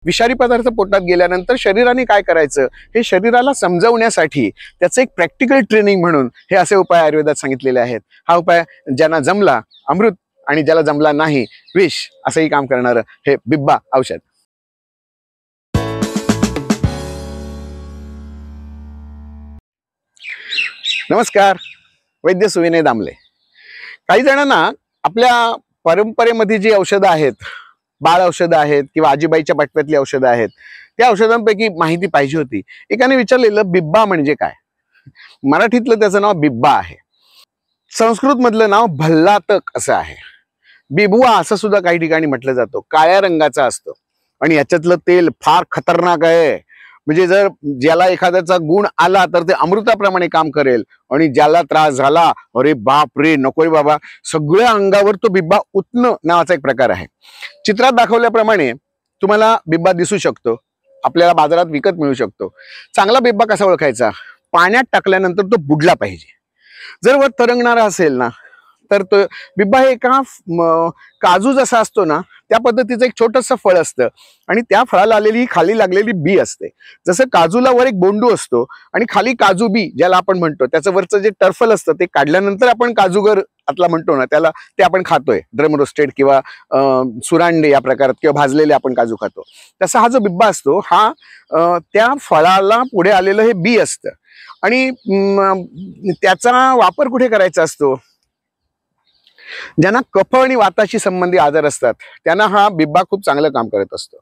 विषारी पदार्थ पोटात गेल्यानंतर शरीराने काय करायचं हे शरीराला समजवण्यासाठी त्याचं एक प्रॅक्टिकल ट्रेनिंग म्हणून हे असे उपाय आयुर्वेदात सांगितलेले आहेत. हा उपाय ज्यांना जमला अमृत आणि ज्याला जमला नाही विष असंही काम करणारं हे बिब्बा औषध. नमस्कार, वैद्य सुविनय दामले. काही जणांना आपल्या परंपरेमध्ये जी औषधं आहेत, बाळ औषधं आहेत किंवा आजीबाईच्या पाटव्यातली औषधं आहेत, त्या औषधांपैकी माहिती पाहिजे होती. एकाने विचारलेलं बिब्बा म्हणजे काय. मराठीतलं त्याचं नाव बिब्बा आहे. संस्कृत मधलं नाव भल्लातक असं आहे. बिबुआ असं सुद्धा काही ठिकाणी म्हटलं जातं. काळ्या रंगाचा असतो आणि याच्यातलं तेल फार खतरनाक आहे. म्हणजे जर ज्याला एखाद्याचा गुण आला तर ते अमृताप्रमाणे काम करेल आणि ज्याला त्रास झाला अरे बाप रे नको रे बाबा, सगळ्या अंगावर तो बिब्बा उतणं नावाचा एक प्रकार आहे. चित्रात दाखवल्याप्रमाणे तुम्हाला बिब्बा दिसू शकतो, आपल्याला बाजारात विकत मिळू शकतो. चांगला बिब्बा कसा ओळखायचा? पाण्यात टाकल्यानंतर तो बुडला पाहिजे. जर वर तरंगणारा असेल ना तर तो बिब्बा हे एका काजू जसा असतो ना त्या पद्धतीचं एक छोटंसं फळ असतं आणि त्या फळाला आलेली खाली लागलेली बी असते. जसं काजूला वर एक बोंडू असतो आणि खाली काजू बी ज्याला आपण म्हणतो, त्याचं वरचं जे टर्फल असतं ते काढल्यानंतर आपण काजूगर आतला म्हणतो ना त्याला, ते आपण खातोय. ड्रम रोस्टेड किंवा सुरांडे या प्रकारात किंवा भाजलेले आपण काजू खातो. तसा हा जो बिब्बा असतो हा त्या फळाला पुढे आलेलं हे बी असतं आणि त्याचा वापर कुठे करायचा असतो? ज्यांना कफ आणि वाताशी संबंधित आजार असतात त्यांना हा बिब्बा खूप चांगलं काम करत असतो.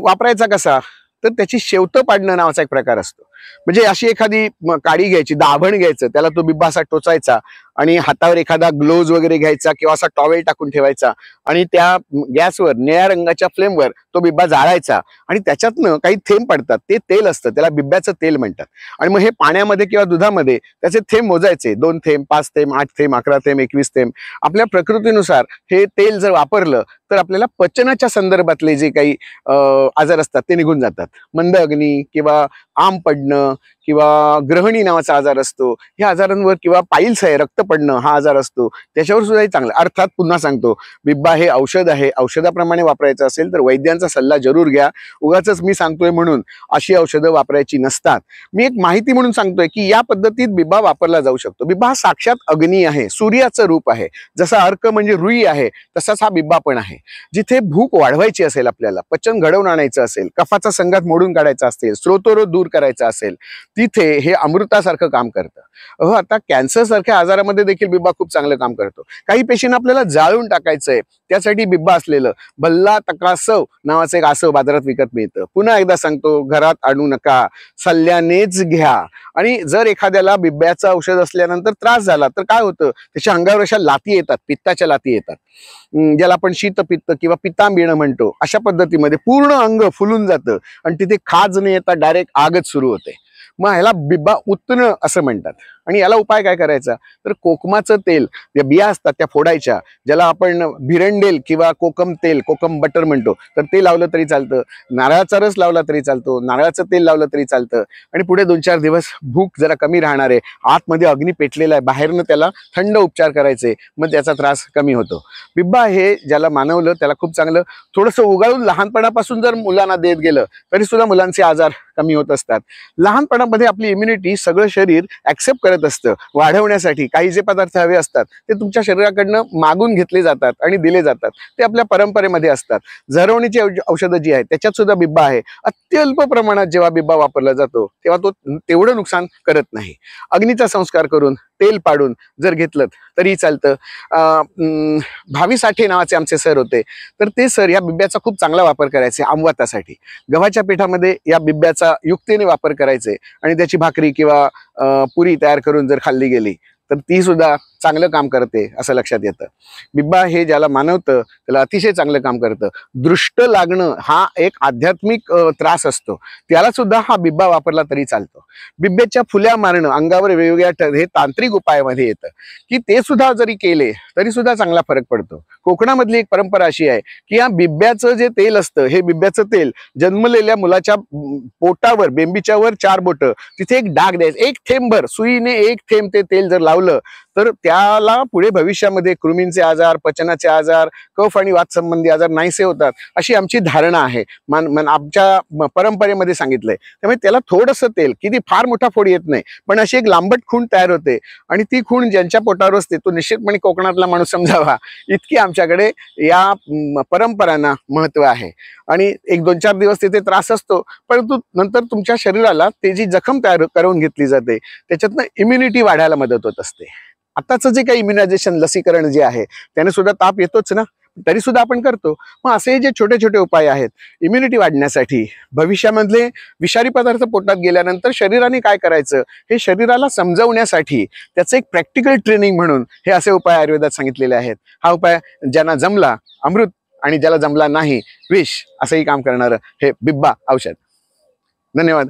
वापरायचा कसा तर त्याची शेवतं पाडणं नावाचा एक प्रकार असतो. म्हणजे अशी एखादी काडी घ्यायची, दाभण घ्यायचं, त्याला तो बिब्बा असा टोचायचा आणि हातावर एखादा ग्लोव्ज वगैरे घ्यायचा किंवा असा टॉवेल टाकून ठेवायचा आणि त्या गॅसवर निळ्या रंगाच्या फ्लेमवर तो बिब्बा जाळायचा आणि त्याच्यातनं काही थेंब पडतात. ते तेल असतं, त्याला बिब्ब्याचं तेल म्हणतात. आणि मग हे पाण्यामध्ये किंवा दुधामध्ये त्याचे थेंब मोजायचे. 2 थेंब, 5 थेंब, 8 थेंब, 11 थेंब, 21 थेंब. आपल्या प्रकृतीनुसार हे तेल जर वापरलं तर आपल्याला पचनाच्या संदर्भातले जे काही आजार असतात ते निघून जातात. मंद अग्नी किंवा आम पडणं किंवा ग्रहणी नावाचा आजार असतो, ह्या आजारांवर, किंवा पाईल्स आहे, रक्त पडणं हा आजार असतो, त्याच्यावर सुद्धा चांगलं. अर्थात पुन्हा सांगतो, बिब्बा हे औषध आहे. औषधाप्रमाणे वापरायचं असेल तर वैद्यांचा सल्ला जरूर घ्या. उगाच मी सांगतोय म्हणून अशी औषधं वापरायची नसतात. मी एक माहिती म्हणून सांगतोय की या पद्धतीत बिब्बा वापरला जाऊ शकतो. बिब्बा हा साक्षात अग्नी आहे, सूर्याचं रूप आहे. जसा अर्क म्हणजे रुई आहे तसाच हा बिब्बा पण आहे. जिथे भूक वाढवायची असेल, आपल्याला पचन घडवून आणायचं असेल, कफाचा संघात मोडून काढायचा असेल, स्रोतोरोध दूर करायचा असेल, तिथे हे अमृतासारखं काम करतं. आता कॅन्सर सारख्या आजारामध्ये देखील बिब्बा खूप चांगलं काम करतो. काही पेशींना आपल्याला जाळून टाकायचंय, त्यासाठी बिब्बा असलेलं भल्ला तकासव नावाचं एक आसव बाजारात विकत मिळतं. पुन्हा एकदा सांगतो, घरात आणू नका, सल्ल्यानेच घ्या. आणि जर एखाद्याला बिब्ब्याचं औषध असल्यानंतर त्रास झाला तर काय होतं, त्याच्या अंगावर अशा लाती येतात, पित्ताच्या लाती येतात, ज्याला आपण शीतपित्त किंवा पित्तांबिणं म्हणतो. अशा पद्धतीमध्ये पूर्ण अंग फुलून जातं आणि तिथे खाज न येता डायरेक्ट आगच सुरू होते. मग ह्याला बिब्बा उतणं असं म्हणतात. आणि याला उपाय काय करायचा तर कोकमाचं तेल, ज्या बिया असतात त्या फोडायच्या, ज्याला आपण भिरंडेल किंवा कोकम तेल, कोकम बटर म्हणतो, तर ते लावलं तरी चालतं. नारळाचा रस लावला तरी चालतो, नारळाचं तेल लावलं तरी चालतं. आणि पुढे 2-4 दिवस भूक जरा कमी राहणार आहे, आतमध्ये अग्नी पेटलेला आहे, बाहेरनं त्याला थंड उपचार करायचे, मग त्याचा त्रास कमी होतो. बिब्बा हे ज्याला मानवलं त्याला खूप चांगलं. थोडंसं उगाळून लहानपणापासून जर मुलांना देत गेलं तरी सुद्धा मुलांचे आजार कमी होत असतात. लहानपणामध्ये आपली इम्युनिटी सगळं शरीर ऍक्सेप्ट करत असतं. वाढवण्यासाठी काही जे पदार्थ हवे असतात ते तुमच्या शरीराकडनं मागून घेतले जातात आणि दिले जातात. ते आपल्या परंपरेमध्ये असतात. झरवणीची औषधं जी आहेत त्याच्यात सुद्धा बिब्बा आहे. अत्यल्प प्रमाणात जेव्हा बिब्बा वापरला जातो तेव्हा तो तेवढं नुकसान करत नाही. अग्नीचा संस्कार करून तेल पाडून जर घेतलं तरी चालतं. भावी साठे नावाचे आमचे सर होते, तर ते सर या बिब्ब्याचा खूप चांगला वापर करायचे आमवातासाठी. गव्हाच्या पिठामध्ये या बिब्ब्याचा युक्तीने वापर करायचे आणि त्याची भाकरी किंवा पुरी तयार करून जर खाल्ली गेली तर ती सुद्धा चांगलं काम करते असं लक्षात येतं. बिब्बा हे ज्याला मानवतं त्याला अतिशय चांगलं काम करतं. दृष्ट लागणं हा एक आध्यात्मिक त्रास असतो, त्याला सुद्धा हा बिब्बा वापरला तरी चालतो. बिब्ब्याच्या फुल्या मारणं अंगावर वेगवेगळ्या हे तांत्रिक उपायामध्ये येतं की ते सुद्धा जरी केले तरी सुद्धा चांगला फरक पडतो. कोकणामधली एक परंपरा अशी आहे की या बिब्ब्याचं जे तेल असतं, हे बिब्ब्याचं तेल जन्मलेल्या मुलाच्या पोटावर, बेंबीच्या वर 4 बोटं, तिथे एक डाग द्यायचं, एक थेंबभर सुईने एक थेंब ते तेल जर लावलं तर त्याला पुढे भविष्यामध्ये कृमींचे आजार, पचनाचे आजार, कफ आणि वात संबंधी आजार नाहीसे होतात अशी आमची धारणा आहे. आमच्या परंपरेमध्ये सांगितलंय. त्यामुळे त्याला थोडंसं तेल, किती फार मोठा फोड येत नाही, पण अशी एक लांबट खूण तयार होते आणि ती खूण ज्यांच्या पोटावर असते तो निश्चितपणे कोकणातला माणूस समजावा, इतकी आमच्याकडे या परंपरांना महत्व आहे. आणि 1-2-4 दिवस तिथे त्रास असतो, परंतु नंतर तुमच्या शरीराला ते जी जखम तयार करून घेतली जाते त्याच्यातनं इम्युनिटी वाढायला मदत होत असते. आताचं जे काही इम्युनायझेशन, लसीकरण जे आहे त्याने सुद्धा ताप येतोच ना, तरी सुद्धा आपण करतो. मग असे जे छोटे छोटे उपाय आहेत इम्युनिटी वाढण्यासाठी, भविष्यामधले विषारी पदार्थ पोटात गेल्यानंतर शरीराने काय करायचं हे शरीराला समजवण्यासाठी त्याचं एक प्रॅक्टिकल ट्रेनिंग म्हणून हे असे उपाय आयुर्वेदात सांगितलेले आहेत. हा उपाय ज्यांना जमला अमृत आणि ज्याला जमला नाही विष, असंही काम करणारं हे बिब्बा औषध. धन्यवाद.